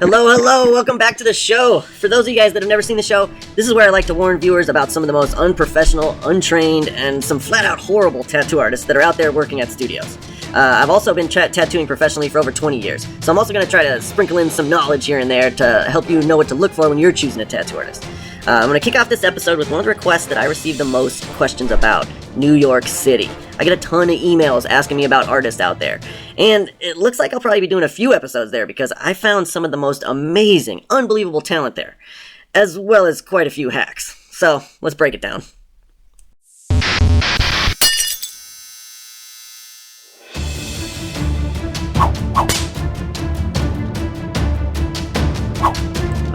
Hello, welcome back to the show. For those of you guys that have never seen the show, this is where I like to warn viewers about some of the most unprofessional, untrained, and some flat-out horrible tattoo artists that are out there working at studios. I've also been tattooing professionally for over 20 years, so I'm also going to try to sprinkle in some knowledge here and there to help you know what to look for when you're choosing a tattoo artist. I'm going to kick off this episode with one of the requests that I received the most questions about, New York City. I get a ton of emails asking me about artists out there, and it looks like I'll probably be doing a few episodes there because I found some of the most amazing, unbelievable talent there, as well as quite a few hacks. So, let's break it down.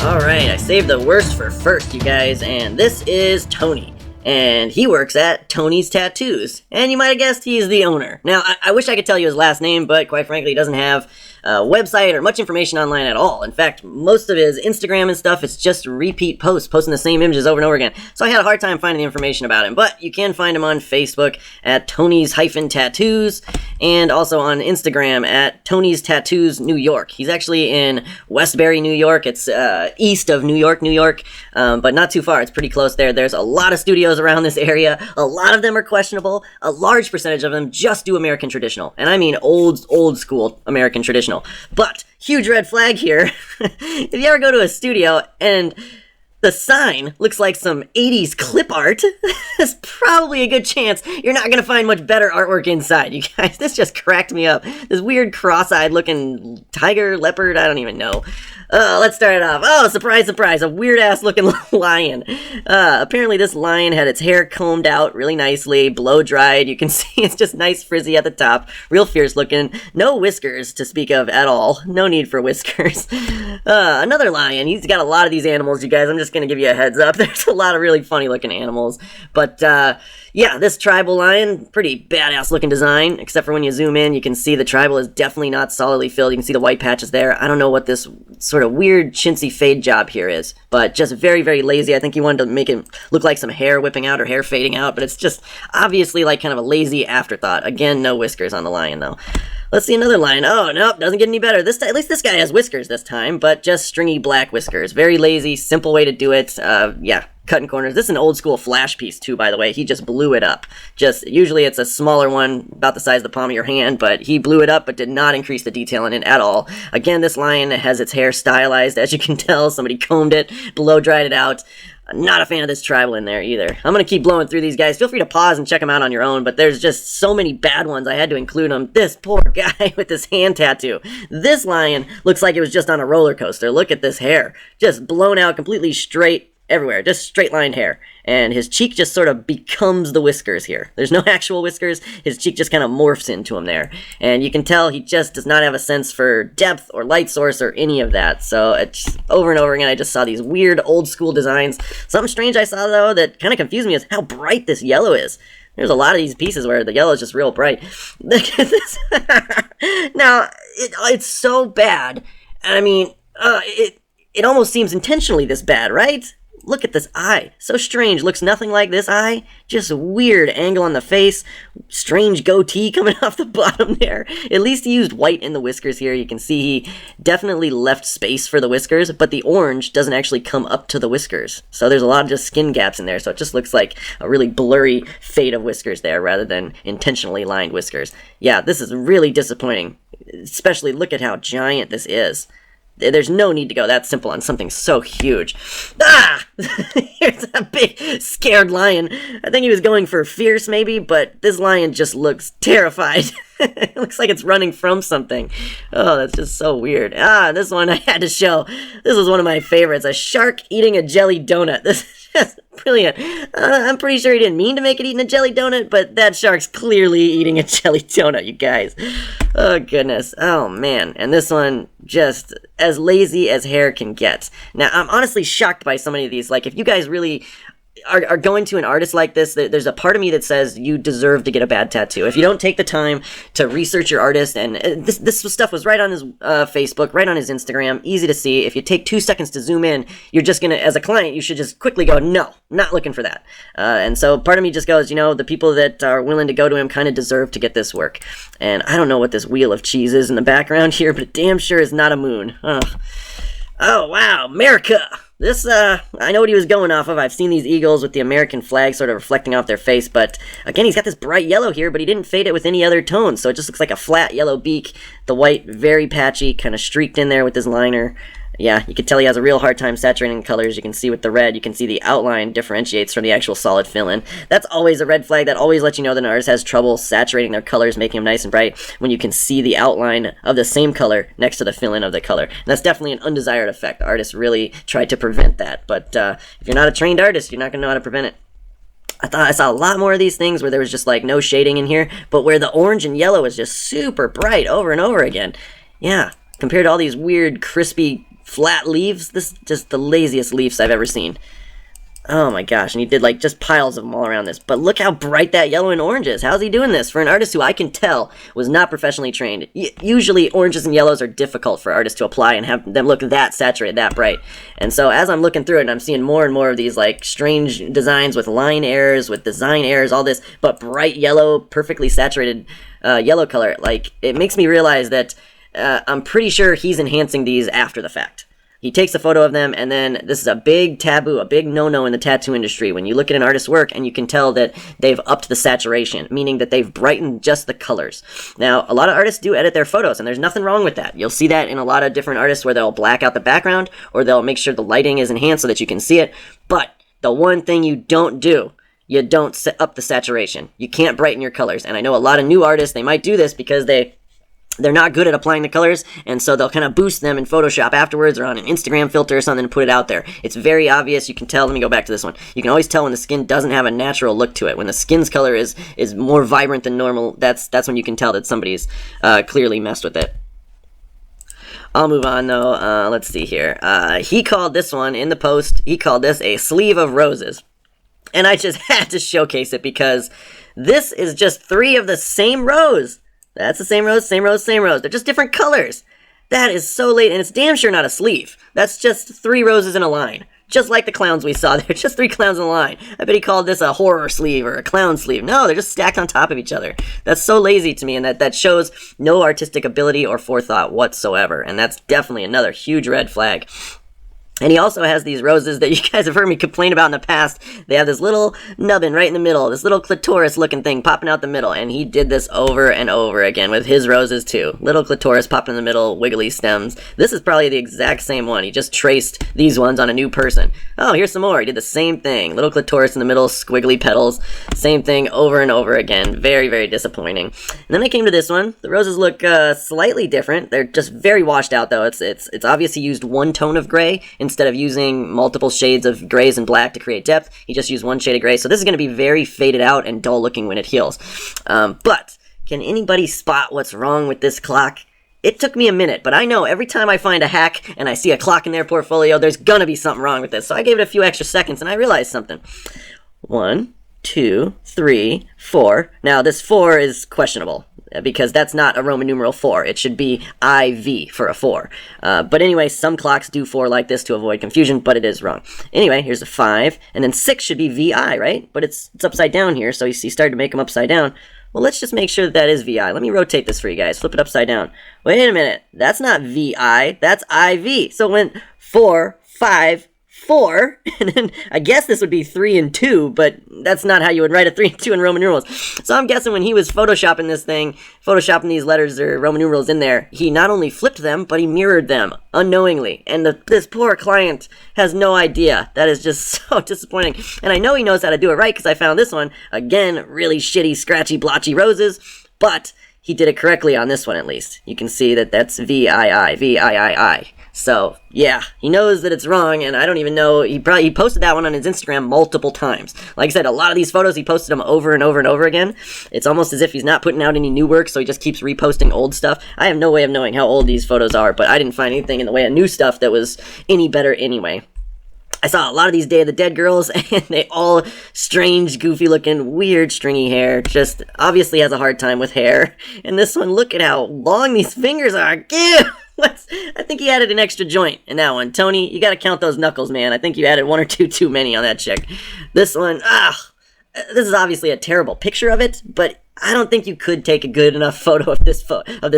Alright, I saved the worst for first, you guys, and this is Tony. And he works at Tony's Tattoos. And you might have guessed he's the owner. Now, I wish I could tell you his last name, but quite frankly, he doesn't have a website or much information online at all. In fact, most of his Instagram and stuff is just repeat posts, posting the same images over and over again. So I had a hard time finding the information about him. But you can find him on Facebook at Tony's-Tattoos and also on Instagram at Tony's Tattoos New York. He's actually in Westbury, New York. It's east of New York, but not too far. It's pretty close there. There's a lot of studios around this area. A lot of them are questionable. A large percentage of them just do American traditional. And I mean old school American traditional. But, huge red flag here. If you ever go to a studio and the sign looks like some 80s clip art, there's probably a good chance you're not going to find much better artwork inside, you guys. This just cracked me up. This weird cross-eyed looking tiger, leopard, I don't even know. Let's start it off. Oh, surprise, surprise, a weird-ass looking lion. Apparently this lion had its hair combed out really nicely, blow-dried. You can see it's just nice frizzy at the top, real fierce looking. No whiskers to speak of at all. No need for whiskers. Another lion. He's got a lot of these animals, you guys. I'm just going to give you a heads up. There's a lot of really funny-looking animals. But, yeah, this tribal lion, pretty badass-looking design, except for when you zoom in, you can see the tribal is definitely not solidly filled. You can see the white patches there. I don't know what this sort of weird chintzy fade job here is, but just very, very lazy. I think he wanted to make it look like some hair whipping out or hair fading out, but it's just obviously like kind of a lazy afterthought. Again, no whiskers on the lion, though. Let's see another lion. Oh, nope, doesn't get any better. At least this guy has whiskers this time, but just stringy black whiskers. Very lazy, simple way to do it. Yeah, cutting corners. This is an old school flash piece too, by the way. He just blew it up. Usually it's a smaller one, about the size of the palm of your hand, but he blew it up, but did not increase the detail in it at all. Again, this lion has its hair stylized, as you can tell. Somebody combed it, blow dried it out. Not a fan of this tribal in there either. I'm going to keep blowing through these guys. Feel free to pause and check them out on your own, but there's just so many bad ones. I had to include them. This poor guy with this hand tattoo. This lion looks like it was just on a roller coaster. Look at this hair. Just blown out, completely straight everywhere. Just straight-lined hair. And his cheek just sort of becomes the whiskers here. There's no actual whiskers. His cheek just kind of morphs into him there. And you can tell he just does not have a sense for depth or light source or any of that. So it's over and over again, I just saw these weird old school designs. Something strange I saw, though, that kind of confused me is how bright this yellow is. There's a lot of these pieces where the yellow is just real bright. Look at this. Now, it's so bad. And I mean, it almost seems intentionally this bad, right? Look at this eye. So strange. Looks nothing like this eye. Just a weird angle on the face. Strange goatee coming off the bottom there. At least he used white in the whiskers here. You can see he definitely left space for the whiskers, but the orange doesn't actually come up to the whiskers. So there's a lot of just skin gaps in there. So it just looks like a really blurry fade of whiskers there rather than intentionally lined whiskers. Yeah, this is really disappointing. Especially look at how giant this is. There's no need to go that simple on something so huge. Ah! Here's a big, scared lion. I think he was going for fierce, maybe, but this lion just looks terrified. It looks like it's running from something. Oh, that's just so weird. Ah, this one I had to show. This was one of my favorites. A shark eating a jelly donut. This is just brilliant. I'm pretty sure he didn't mean to make it eating a jelly donut, but that shark's clearly eating a jelly donut, you guys. Oh, goodness. Oh, man. And this one, just as lazy as hair can get. Now, I'm honestly shocked by so many of these. Like, if you guys really are going to an artist like this, there's a part of me that says you deserve to get a bad tattoo. If you don't take the time to research your artist, and this stuff was right on his Facebook, right on his Instagram, easy to see. If you take 2 seconds to zoom in, you're just going to, as a client, you should just quickly go, no, not looking for that. And so part of me just goes, the people that are willing to go to him kind of deserve to get this work. And I don't know what this wheel of cheese is in the background here, but it damn sure is not a moon. Ugh. Oh, wow, America! This, I know what he was going off of. I've seen these eagles with the American flag sort of reflecting off their face, but again, he's got this bright yellow here, but he didn't fade it with any other tones, so it just looks like a flat yellow beak. The white, very patchy, kind of streaked in there with his liner. Yeah, you can tell he has a real hard time saturating colors. You can see with the red, you can see the outline differentiates from the actual solid fill-in. That's always a red flag. That always lets you know that an artist has trouble saturating their colors, making them nice and bright, when you can see the outline of the same color next to the fill-in of the color. And that's definitely an undesired effect. Artists really try to prevent that, but if you're not a trained artist, you're not going to know how to prevent it. I thought I saw a lot more of these things where there was just like no shading in here, but where the orange and yellow is just super bright over and over again. Yeah, compared to all these weird, crispy, flat leaves, this is just the laziest leaves I've ever seen. Oh my gosh, and he did like just piles of them all around this. But look how bright that yellow and orange is. How's he doing this for an artist who I can tell was not professionally trained? Usually oranges and yellows are difficult for artists to apply and have them look that saturated, that bright. And so as I'm looking through it, and I'm seeing more and more of these like strange designs with line errors, with design errors, all this, but bright yellow, perfectly saturated yellow color, like it makes me realize that I'm pretty sure he's enhancing these after the fact. He takes a photo of them, and then this is a big taboo, a big no-no in the tattoo industry. When you look at an artist's work and you can tell that they've upped the saturation, meaning that they've brightened just the colors. Now, a lot of artists do edit their photos, and there's nothing wrong with that. You'll see that in a lot of different artists where they'll black out the background, or they'll make sure the lighting is enhanced so that you can see it. But the one thing you don't do, you don't set up the saturation. You can't brighten your colors. And I know a lot of new artists, they might do this because they're not good at applying the colors, and so they'll kind of boost them in Photoshop afterwards or on an Instagram filter or something and put it out there. It's very obvious. You can tell. Let me go back to this one. You can always tell when the skin doesn't have a natural look to it. When the skin's color is more vibrant than normal, that's when you can tell that somebody's clearly messed with it. I'll move on, though. Let's see here. He called this one in the post, he called this a sleeve of roses. And I just had to showcase it because this is just 3 of the same rose. That's the same rose, same rose, same rose. They're just different colors. That is so late, and it's damn sure not a sleeve. That's just 3 roses in a line. Just like the clowns we saw. They're just 3 clowns in a line. I bet he called this a horror sleeve or a clown sleeve. No, they're just stacked on top of each other. That's so lazy to me, and that shows no artistic ability or forethought whatsoever. And that's definitely another huge red flag. And he also has these roses that you guys have heard me complain about in the past. They have this little nubbin right in the middle, this little clitoris looking thing popping out the middle, and he did this over and over again with his roses too. Little clitoris popping in the middle, wiggly stems. This is probably the exact same one. He just traced these ones on a new person. Oh, here's some more. He did the same thing. Little clitoris in the middle, squiggly petals. Same thing over and over again. Very, very disappointing. And then I came to this one. The roses look slightly different. They're just very washed out though. It's obvious he used one tone of gray instead of using multiple shades of grays and black to create depth. He just used one shade of gray. So this is going to be very faded out and dull looking when it heals. But can anybody spot what's wrong with this clock? It took me a minute, but I know every time I find a hack and I see a clock in their portfolio, there's going to be something wrong with this. So I gave it a few extra seconds and I realized something. 1, 2, 3, 4. Now this 4 is questionable, because that's not a Roman numeral 4. It should be IV for a 4. But anyway, some clocks do 4 like this to avoid confusion, but it is wrong. Anyway, here's a 5, and then 6 should be VI, right? But it's upside down here, so you see, started to make them upside down. Well, let's just make sure that is VI. Let me rotate this for you guys. Flip it upside down. Wait a minute. That's not VI. That's IV. So it went 4, 5, 4, and then I guess this would be 3 and 2, but that's not how you would write a 3 and 2 in Roman numerals. So I'm guessing when he was photoshopping this thing, photoshopping these letters or Roman numerals in there, he not only flipped them, but he mirrored them unknowingly. And this poor client has no idea. That is just so disappointing. And I know he knows how to do it right because I found this one. Again, really shitty, scratchy, blotchy roses, but he did it correctly on this one at least. You can see that that's VII, VIII. So, yeah, he knows that it's wrong, and I don't even know, he posted that one on his Instagram multiple times. Like I said, a lot of these photos, he posted them over and over and over again. It's almost as if he's not putting out any new work, so he just keeps reposting old stuff. I have no way of knowing how old these photos are, but I didn't find anything in the way of new stuff that was any better anyway. I saw a lot of these Day of the Dead girls, and they all strange, goofy-looking, weird, stringy hair. Just obviously has a hard time with hair. And this one, look at how long these fingers are. Ew! I think he added an extra joint in that one. Tony, you gotta count those knuckles, man. I think you added 1 or 2 too many on that chick. This one, this is obviously a terrible picture of it, but I don't think you could take a good enough photo of this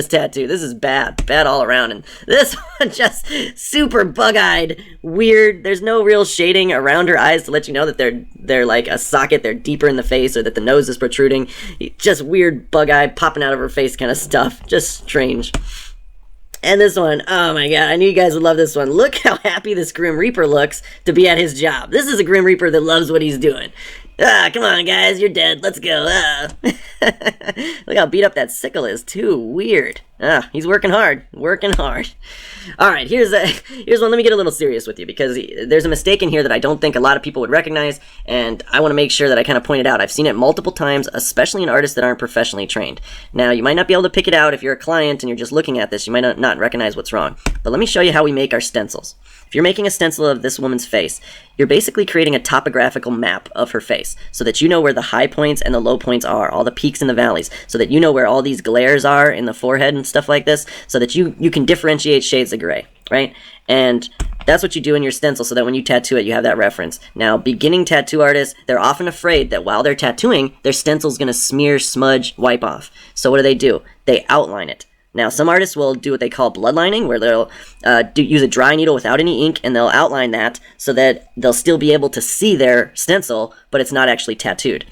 tattoo. This is bad all around, and this one just super bug-eyed, weird. There's no real shading around her eyes to let you know that they're like a socket. They're deeper in the face, or that the nose is protruding. Just weird bug-eyed popping out of her face kind of stuff. Just strange. And this one, oh my god, I knew you guys would love this one. Look how happy this Grim Reaper looks to be at his job. This is a Grim Reaper that loves what he's doing. Come on, guys, you're dead. Let's go. Look how beat up that sickle is, too. Weird. He's working hard. All right, here's one. Let me get a little serious with you, because there's a mistake in here that I don't think a lot of people would recognize, and I want to make sure that I kind of point it out. I've seen it multiple times, especially in artists that aren't professionally trained. Now, you might not be able to pick it out if you're a client and you're just looking at this. You might not recognize what's wrong. But let me show you how we make our stencils. If you're making a stencil of this woman's face, you're basically creating a topographical map of her face, so that you know where the high points and the low points are, all the peaks and the valleys, so that you know where all these glares are in the forehead and stuff like this, so that you can differentiate shades of gray, right? And that's what you do in your stencil, so that when you tattoo it, you have that reference. Now, beginning tattoo artists, they're often afraid that while they're tattooing, their stencil's going to smear, smudge, wipe off. So what do? They outline it. Now, some artists will do what they call bloodlining, where they'll use a dry needle without any ink, and they'll outline that so that they'll still be able to see their stencil, but it's not actually tattooed.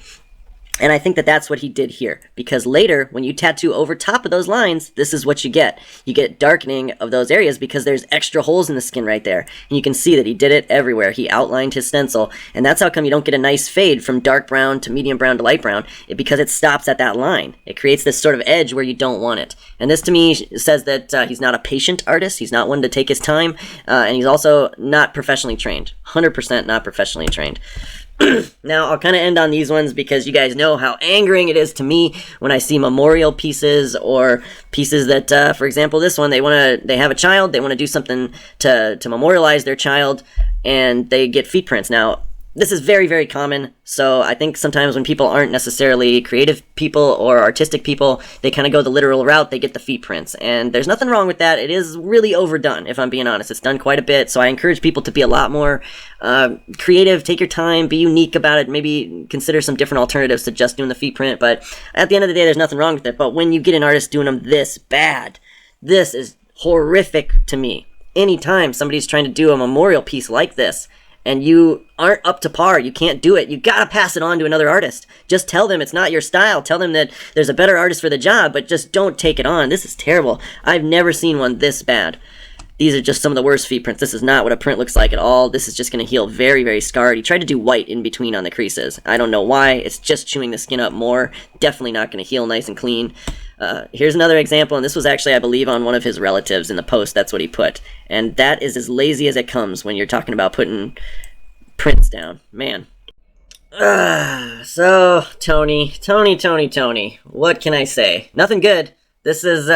And I think that that's what he did here, because later, when you tattoo over top of those lines, this is what you get. You get darkening of those areas because there's extra holes in the skin right there. And you can see that he did it everywhere. He outlined his stencil, and that's how come you don't get a nice fade from dark brown to medium brown to light brown, because it stops at that line. It creates this sort of edge where you don't want it. And this, to me, says that he's not a patient artist. He's not one to take his time, and he's also not professionally trained. 100% not professionally trained. Now, I'll kind of end on these ones because you guys know how angering it is to me when I see memorial pieces or pieces that, for example, this one, they have a child, they want to do something to memorialize their child, and they get feet prints. Now, this is very, very common, so I think sometimes when people aren't necessarily creative people or artistic people, they kind of go the literal route, they get the feet prints, and there's nothing wrong with that. It is really overdone, if I'm being honest. It's done quite a bit, so I encourage people to be a lot more creative, take your time, be unique about it, maybe consider some different alternatives to just doing the feet print, but at the end of the day, there's nothing wrong with it. But when you get an artist doing them this bad, this is horrific to me. Anytime somebody's trying to do a memorial piece like this, and you aren't up to par, you can't do it, you gotta pass it on to another artist. Just tell them it's not your style. Tell them that there's a better artist for the job, but just don't take it on. This is terrible. I've never seen one this bad. These are just some of the worst feet prints. This is not what a print looks like at all. This is just going to heal very, very scarred. He tried to do white in between on the creases. I don't know why. It's just chewing the skin up more. Definitely not going to heal nice and clean. Here's another example, and this was actually, I believe, on one of his relatives in the post. That's what he put. And that is as lazy as it comes when you're talking about putting prints down. Man. So, Tony. What can I say? Nothing good. This is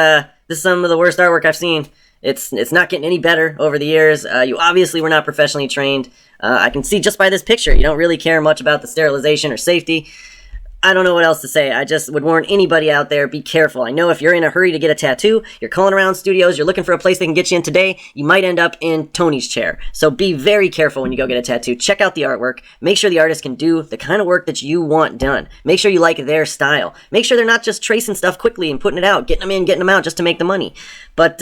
some of the worst artwork I've seen. It's not getting any better over the years. You obviously were not professionally trained. I can see just by this picture, you don't really care much about the sterilization or safety. I don't know what else to say. I just would warn anybody out there, be careful. I know if you're in a hurry to get a tattoo, you're calling around studios, you're looking for a place they can get you in today, you might end up in Tony's chair. So be very careful when you go get a tattoo. Check out the artwork. Make sure the artist can do the kind of work that you want done. Make sure you like their style. Make sure they're not just tracing stuff quickly and putting it out, getting them in, getting them out just to make the money. But,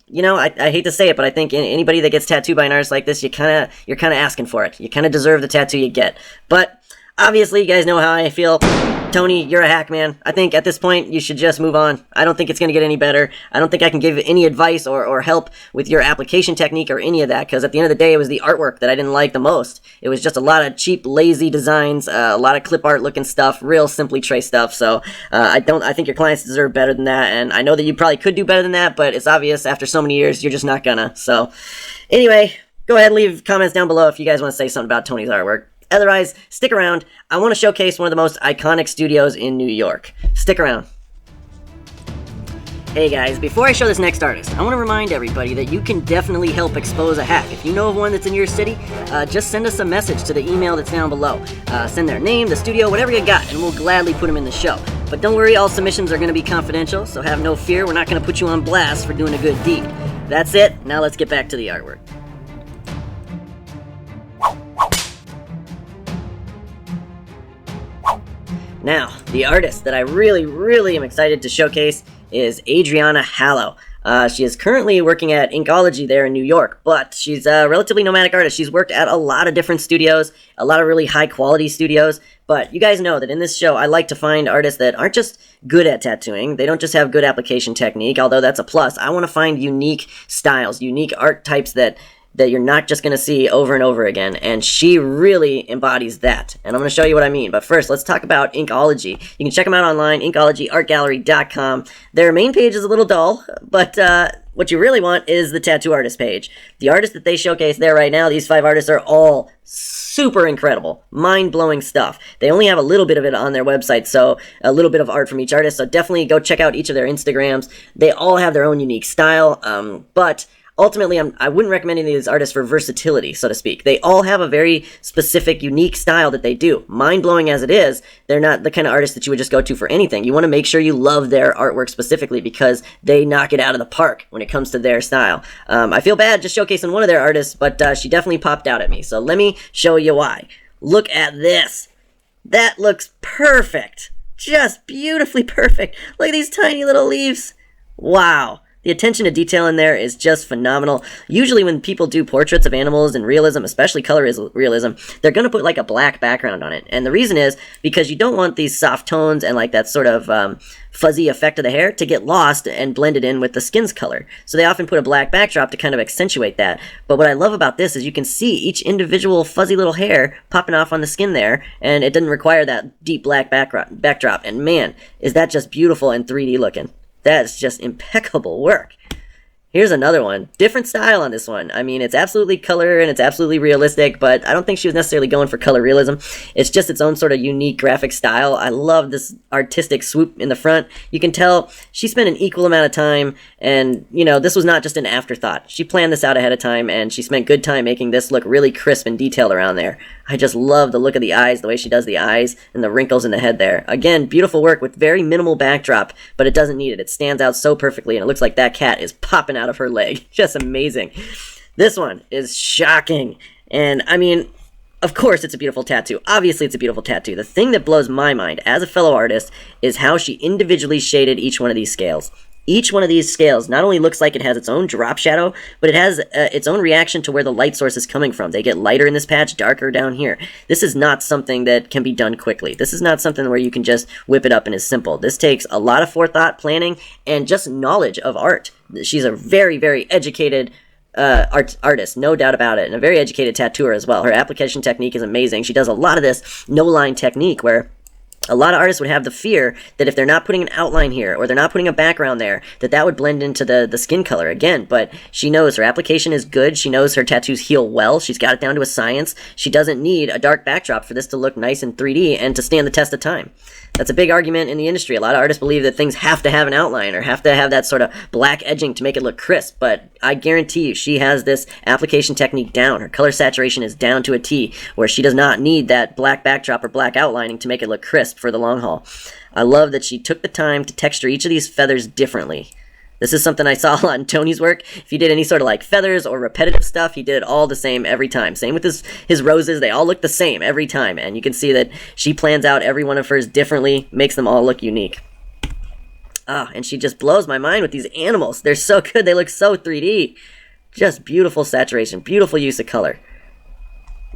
you know, I hate to say it, but I think anybody that gets tattooed by an artist like this, you're kind of asking for it. You kind of deserve the tattoo you get. But obviously, you guys know how I feel. Tony, you're a hack, man. I think at this point, you should just move on. I don't think it's going to get any better. I don't think I can give any advice or help with your application technique or any of that, because at the end of the day, it was the artwork that I didn't like the most. It was just a lot of cheap, lazy designs, a lot of clip art looking stuff, real simply traced stuff. So I think your clients deserve better than that, and I know that you probably could do better than that, but it's obvious after so many years, you're just not gonna. So anyway, go ahead and leave comments down below if you guys want to say something about Tony's artwork. Otherwise, stick around. I want to showcase one of the most iconic studios in New York. Stick around. Hey guys, before I show this next artist, I want to remind everybody that you can definitely help expose a hack. If you know of one that's in your city, just send us a message to the email that's down below. Send their name, the studio, whatever you got, and we'll gladly put them in the show. But don't worry, all submissions are going to be confidential, so have no fear. We're not going to put you on blast for doing a good deed. That's it. Now let's get back to the artwork. Now, the artist that I really am excited to showcase is Adriana Hallow. She is currently working at Inkology there in New York, but she's a relatively nomadic artist. She's worked at a lot of different studios, a lot of really high-quality studios, but you guys know that in this show, I like to find artists that aren't just good at tattooing. They don't just have good application technique, although that's a plus. I want to find unique styles, unique art types that you're not just going to see over and over again, and she really embodies that, and I'm going to show you what I mean. But first, let's talk about Inkology. You can check them out online, inkologyortgallery.com. Their main page is a little dull, but what you really want is the tattoo artist page. The artists that they showcase there right now, these 5 artists, are all super incredible, mind-blowing stuff. They only have a little bit of it on their website, so a little bit of art from each artist, so definitely go check out each of their Instagrams. They all have their own unique style, but ultimately, I wouldn't recommend any of these artists for versatility, so to speak. They all have a very specific, unique style that they do. Mind-blowing as it is, they're not the kind of artists that you would just go to for anything. You want to make sure you love their artwork specifically because they knock it out of the park when it comes to their style. I feel bad just showcasing one of their artists, but she definitely popped out at me. So let me show you why. Look at this. That looks perfect. Just beautifully perfect. Look at these tiny little leaves. Wow. The attention to detail in there is just phenomenal. Usually when people do portraits of animals in realism, especially color realism, they're going to put like a black background on it. And the reason is because you don't want these soft tones and like that sort of fuzzy effect of the hair to get lost and blended in with the skin's color. So they often put a black backdrop to kind of accentuate that. But what I love about this is you can see each individual fuzzy little hair popping off on the skin there, and it doesn't require that deep black backdrop. And man, is that just beautiful and 3D looking. That's just impeccable work. Here's another one. Different style on this one. I mean, it's absolutely color and it's absolutely realistic, but I don't think she was necessarily going for color realism. It's just its own sort of unique graphic style. I love this artistic swoop in the front. You can tell she spent an equal amount of time, and, you know, this was not just an afterthought. She planned this out ahead of time, and she spent good time making this look really crisp and detailed around there. I just love the look of the eyes, the way she does the eyes, and the wrinkles in the head there. Again, beautiful work with very minimal backdrop, but it doesn't need it. It stands out so perfectly, and it looks like that cat is popping out of her leg. Just amazing. This one is shocking. And, I mean, of course it's a beautiful tattoo. Obviously it's a beautiful tattoo. The thing that blows my mind as a fellow artist is how she individually shaded each one of these scales. Each one of these scales not only looks like it has its own drop shadow, but it has its own reaction to where the light source is coming from. They get lighter in this patch, darker down here. This is not something that can be done quickly. This is not something where you can just whip it up and it's simple. This takes a lot of forethought, planning, and just knowledge of art. She's a very educated artist, no doubt about it, and a very educated tattooer as well. Her application technique is amazing. She does a lot of this no-line technique where a lot of artists would have the fear that if they're not putting an outline here or they're not putting a background there, that would blend into the skin color again. But she knows her application is good. She knows her tattoos heal well. She's got it down to a science. She doesn't need a dark backdrop for this to look nice in 3D and to stand the test of time. That's a big argument in the industry. A lot of artists believe that things have to have an outline or have to have that sort of black edging to make it look crisp, but I guarantee you she has this application technique down. Her color saturation is down to a T, where she does not need that black backdrop or black outlining to make it look crisp for the long haul. I love that she took the time to texture each of these feathers differently. This is something I saw a lot in Tony's work. If he did any sort of like feathers or repetitive stuff, he did it all the same every time. Same with his roses. They all look the same every time. And you can see that she plans out every one of hers differently, makes them all look unique. And she just blows my mind with these animals. They're so good. They look so 3D. Just beautiful saturation, beautiful use of color.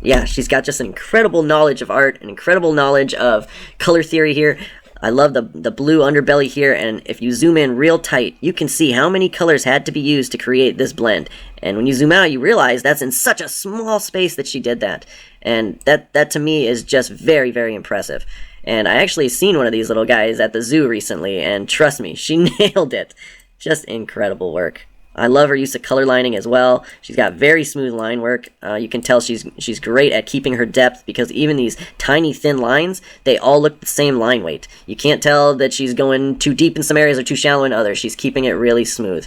Yeah, she's got just an incredible knowledge of art, an incredible knowledge of color theory here. I love the blue underbelly here, and if you zoom in real tight, you can see how many colors had to be used to create this blend. And when you zoom out, you realize that's in such a small space that she did that. And that to me is just very impressive. And I actually seen one of these little guys at the zoo recently, and trust me, she nailed it. Just incredible work. I love her use of color lining as well. She's got very smooth line work. You can tell she's great at keeping her depth because even these tiny thin lines, they all look the same line weight. You can't tell that she's going too deep in some areas or too shallow in others. She's keeping it really smooth.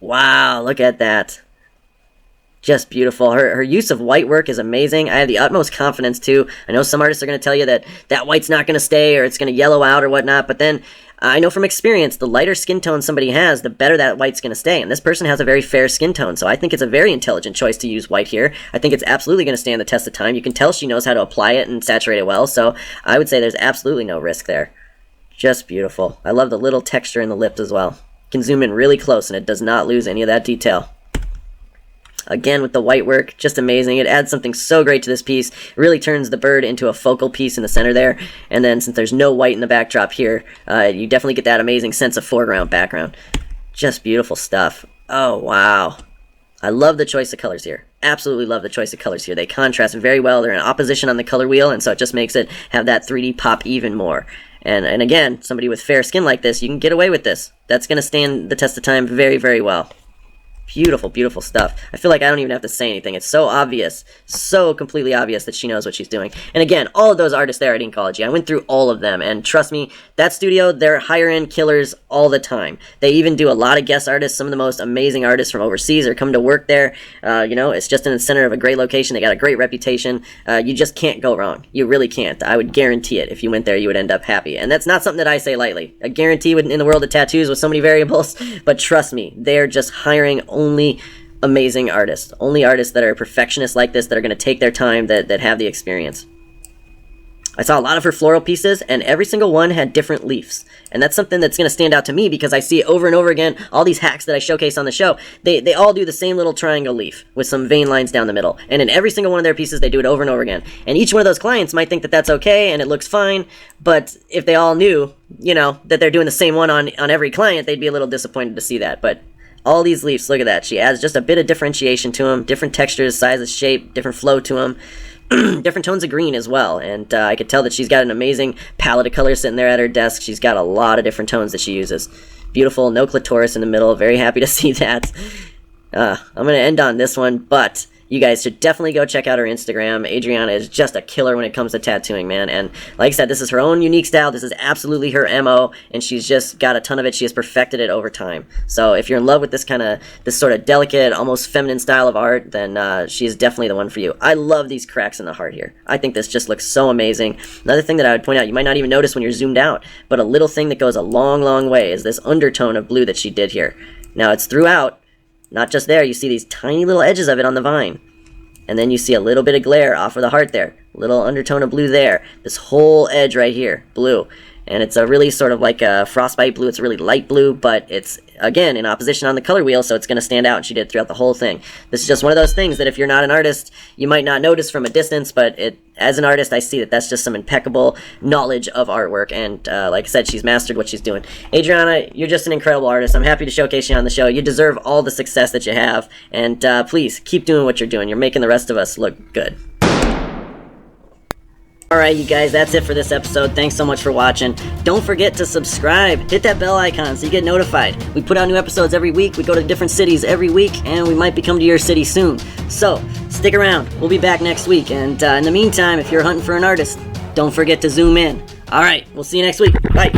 Wow, look at that. Just beautiful. Her use of white work is amazing. I have the utmost confidence too. I know some artists are going to tell you that that white's not going to stay or it's going to yellow out or whatnot, but then I know from experience, the lighter skin tone somebody has, the better that white's going to stay. And this person has a very fair skin tone, so I think it's a very intelligent choice to use white here. I think it's absolutely going to stand the test of time. You can tell she knows how to apply it and saturate it well, so I would say there's absolutely no risk there. Just beautiful. I love the little texture in the lips as well. You can zoom in really close and it does not lose any of that detail. Again, with the white work, just amazing. It adds something so great to this piece. It really turns the bird into a focal piece in the center there. And then since there's no white in the backdrop here, you definitely get that amazing sense of foreground, background. Just beautiful stuff. Oh, wow. I love the choice of colors here. Absolutely love the choice of colors here. They contrast very well. They're in opposition on the color wheel, and so it just makes it have that 3D pop even more. And again, somebody with fair skin like this, you can get away with this. That's going to stand the test of time very, very well. Beautiful, beautiful stuff. I feel like I don't even have to say anything. It's so obvious, so completely obvious that she knows what she's doing. And again, all of those artists there at Inkology, I went through all of them, and trust me, that studio, they're higher-end killers all the time. They even do a lot of guest artists. Some of the most amazing artists from overseas are coming to work there. You know, it's just in the center of a great location. They got a great reputation. You just can't go wrong. You really can't. I would guarantee it. If you went there, you would end up happy. And that's not something that I say lightly. A guarantee in the world of tattoos with so many variables, but trust me, they're just hiring only amazing artists. Only artists that are perfectionists like this, that are going to take their time, that have the experience. I saw a lot of her floral pieces, and every single one had different leaves. And that's something that's going to stand out to me because I see it over and over again. All these hacks that I showcase on the show, they all do the same little triangle leaf with some vein lines down the middle. And in every single one of their pieces, they do it over and over again. And each one of those clients might think that that's okay and it looks fine, but if they all knew, you know, that they're doing the same one on every client, they'd be a little disappointed to see that. But all these leaves, look at that. She adds just a bit of differentiation to them, different textures, sizes, shape, different flow to them. Different tones of green as well, and I could tell that she's got an amazing palette of colors sitting there at her desk. She's got a lot of different tones that she uses. Beautiful, no clitoris in the middle. Very happy to see that. I'm going to end on this one, but you guys should definitely go check out her Instagram. Adriana is just a killer when it comes to tattooing, man. And like I said, this is her own unique style. This is absolutely her MO, and she's just got a ton of it. She has perfected it over time. So if you're in love with this sort of delicate, almost feminine style of art, then she is definitely the one for you. I love these cracks in the heart here. I think this just looks so amazing. Another thing that I would point out, you might not even notice when you're zoomed out, but a little thing that goes a long, long way is this undertone of blue that she did here. Now it's throughout. Not just there, you see these tiny little edges of it on the vine. And then you see a little bit of glare off of the heart there. Little undertone of blue there. This whole edge right here, blue. And it's a really sort of like a frostbite blue. It's a really light blue, but it's, again, in opposition on the color wheel, so it's going to stand out, and she did throughout the whole thing. This is just one of those things that if you're not an artist, you might not notice from a distance, but as an artist, I see that that's just some impeccable knowledge of artwork, and like I said, she's mastered what she's doing. Adriana, you're just an incredible artist. I'm happy to showcase you on the show. You deserve all the success that you have, and please, keep doing what you're doing. You're making the rest of us look good. Alright, you guys, that's it for this episode. Thanks so much for watching. Don't forget to subscribe. Hit that bell icon so you get notified. We put out new episodes every week. We go to different cities every week, and we might be coming to your city soon. So, stick around. We'll be back next week. And in the meantime, if you're hunting for an artist, don't forget to zoom in. Alright, we'll see you next week. Bye.